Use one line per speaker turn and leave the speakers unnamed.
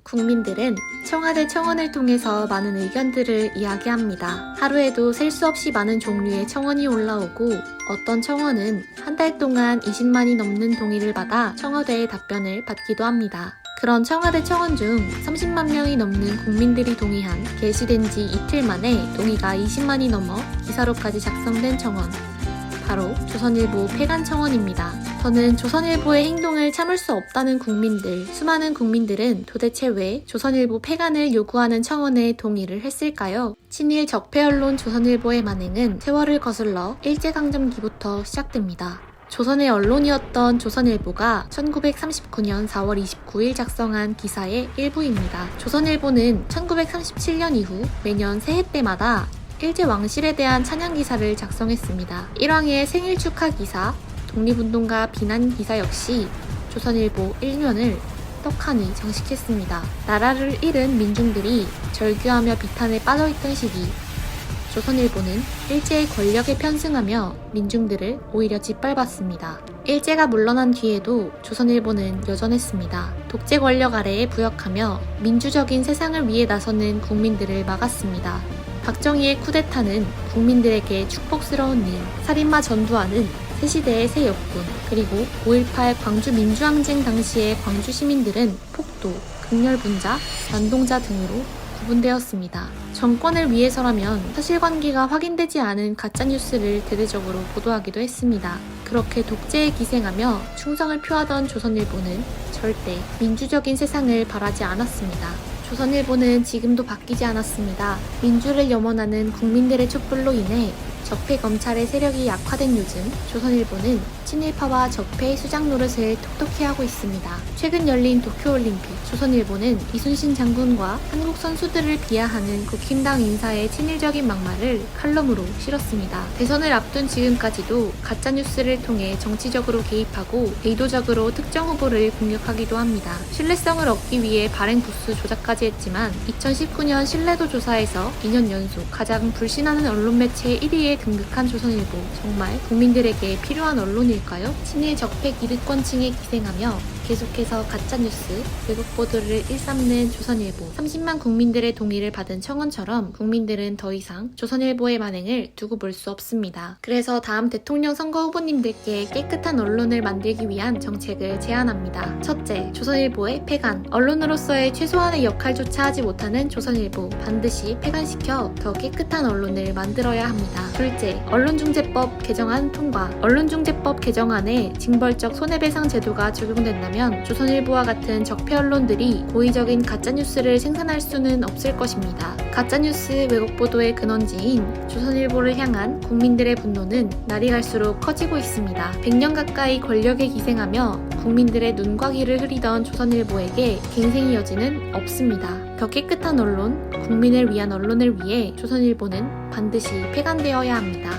국민들은 청와대 청원을 통해서 많은 의견들을 이야기합니다. 하루에도 셀 수 없이 많은 종류의 청원이 올라오고 어떤 청원은 한 달 동안 20만이 넘는 동의를 받아 청와대의 답변을 받기도 합니다. 그런 청와대 청원 중 30만 명이 넘는 국민들이 동의한 게시된 지 이틀 만에 동의가 20만이 넘어 기사로까지 작성된 청원. 바로 조선일보 폐간 청원입니다. 저는 조선일보의 행동을 참을 수 없다는 국민들, 수많은 국민들은 도대체 왜 조선일보 폐간을 요구하는 청원에 동의를 했을까요? 친일 적폐 언론 조선일보의 만행은 세월을 거슬러 일제강점기부터 시작됩니다. 조선의 언론이었던 조선일보가 1939년 4월 29일 작성한 기사의 일부입니다. 조선일보는 1937년 이후 매년 새해 때마다 일제 왕실에 대한 찬양 기사를 작성했습니다. 일왕의 생일 축하 기사, 독립운동가 비난 기사 역시 조선일보 1면을 떡하니 장식했습니다. 나라를 잃은 민중들이 절규하며 비탄에 빠져있던 시기, 조선일보는 일제의 권력에 편승하며 민중들을 오히려 짓밟았습니다. 일제가 물러난 뒤에도 조선일보는 여전했습니다. 독재 권력 아래에 부역하며 민주적인 세상을 위해 나서는 국민들을 막았습니다. 박정희의 쿠데타는 국민들에게 축복스러운 일, 살인마 전두환은 새시대의 새 역군, 그리고 5.18 광주 민주항쟁 당시의 광주 시민들은 폭도, 극렬분자, 난동자 등으로 구분되었습니다. 정권을 위해서라면 사실관계가 확인되지 않은 가짜뉴스를 대대적으로 보도하기도 했습니다. 그렇게 독재에 기생하며 충성을 표하던 조선일보는 절대 민주적인 세상을 바라지 않았습니다. 조선일보는 지금도 바뀌지 않았습니다. 민주를 염원하는 국민들의 촛불로 인해 적폐 검찰의 세력이 약화된 요즘 조선일보는 친일파와 적폐의 수작 노릇을 톡톡히 하고 있습니다. 최근 열린 도쿄올림픽, 조선일보는 이순신 장군과 한국 선수들을 비하하는 국힘당 인사의 친일적인 막말을 칼럼으로 실었습니다. 대선을 앞둔 지금까지도 가짜뉴스를 통해 정치적으로 개입하고 의도적으로 특정 후보를 공격하기도 합니다. 신뢰성을 얻기 위해 발행 부수 조작까지 했지만 2019년 신뢰도 조사에서 2년 연속 가장 불신하는 언론 매체 1위에 등극한 조선일보, 정말 국민들에게 필요한 언론일까요? 친일 적폐 기득권층에 기생하며 계속해서 가짜뉴스, 왜곡 보도를 일삼는 조선일보, 30만 국민들의 동의를 받은 청원처럼 국민들은 더 이상 조선일보의 만행을 두고 볼 수 없습니다. 그래서 다음 대통령 선거 후보님들께 깨끗한 언론을 만들기 위한 정책을 제안합니다. 첫째, 조선일보의 폐간. 언론으로서의 최소한의 역할조차 하지 못하는 조선일보, 반드시 폐간시켜 더 깨끗한 언론을 만들어야 합니다. 둘째, 언론중재법 개정안 통과. 언론중재법 개정안에 징벌적 손해배상 제도가 적용된다면 조선일보와 같은 적폐 언론들이 고의적인 가짜뉴스를 생산할 수는 없을 것입니다. 가짜뉴스 왜곡 보도의 근원지인 조선일보를 향한 국민들의 분노는 날이 갈수록 커지고 있습니다. 100년 가까이 권력에 기생하며 국민들의 눈과 귀를 흐리던 조선일보에게 갱생의 여지는 없습니다. 더 깨끗한 언론, 국민을 위한 언론을 위해 조선일보는 반드시 폐간되어야 합니다.